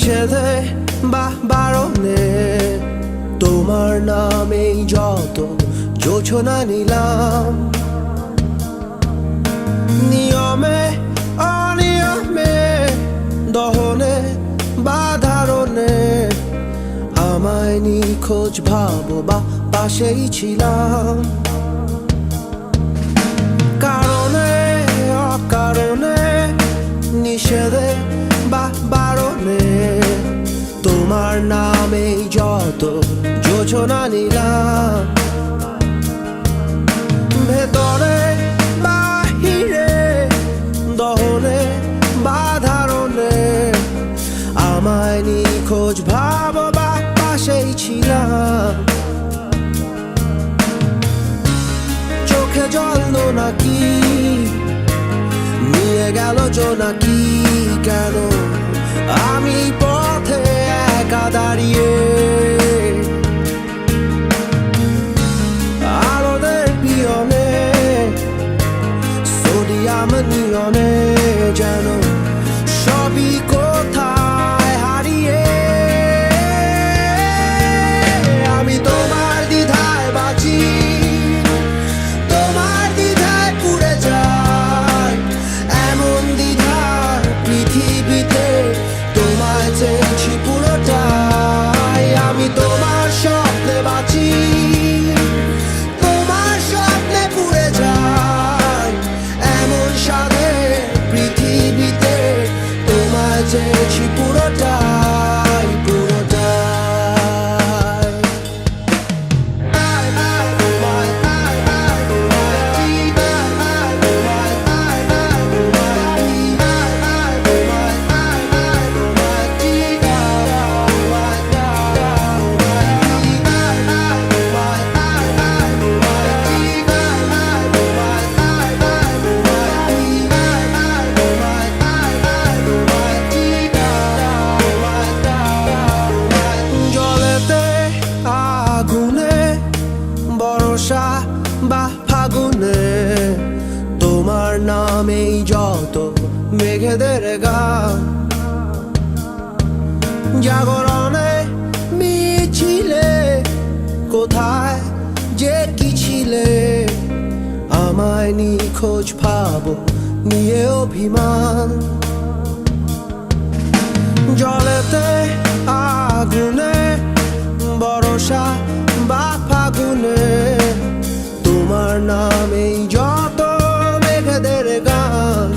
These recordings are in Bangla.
নিষেধে বা বারণে তোমার নামেই যত যোছনা নিলাম, নিয়মে অনিয়মে দহনে বা ধারণে আমায় নিখোঁজ ভাবো বা পাশেই ছিলাম। কারণে অকারণে নিষেধে বা বারণে তোমার নামেই যত যোছনা নিলাম, ভেতরে বাহিরে দহনে বা ধারণে আমায় নিখোঁজ ভাবো বা পাশেই ছিলাম। চোখে জল নাকি নিয়ে গেল জোনাকি, কেন আমি পথে একা দাঁড়িয়ে আলোদের পিয়নে সোডিয়াম নিয়নে যেন সবই কোথায় হারিয়ে। আমি তোমার দ্বিধায় বাঁচি, তোমার দ্বিধায় পুড়ে যাই, এমন দ্বিধার পৃথিবীতে তোমায় চেয়েছি পুরোটাই। আমি তোমার স্বপ্নে বাঁচি, তোমার স্বপ্নে পুড়ে যাই, এমন সাধে পৃথিবীতে তোমায় চেয়েছি পুরোটাই পুরোটাই। জলেতে আগুনে বর্ষা বা ফাগুনে তোমার নামেই যত মেঘেদের গান, জাগরণে মিছিলে কোথায় যে কি ছিলে আমায় নিখোঁজ ভাবো নিয়ে অভিমান। জলেতে আগুনে বর্ষা বা ফাগুনে তোমার নামেই যত মেঘেদের গান,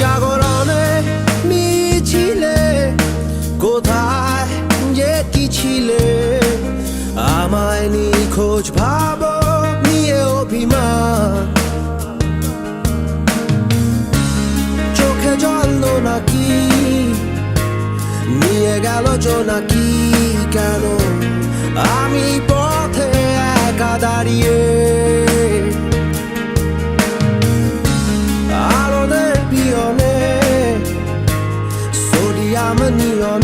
জাগরণে মিছিলে কোথায় যে কি ছিলে আমায় নিখোঁজ ভাবো নিয়ে অভিমান। চোখে জল নাকি নিয়ে গেল জোনাকি, কেন আমি পথে একা দাঁড়িয়ে আলোদের পিয়নে সোডিয়াম নিয়নে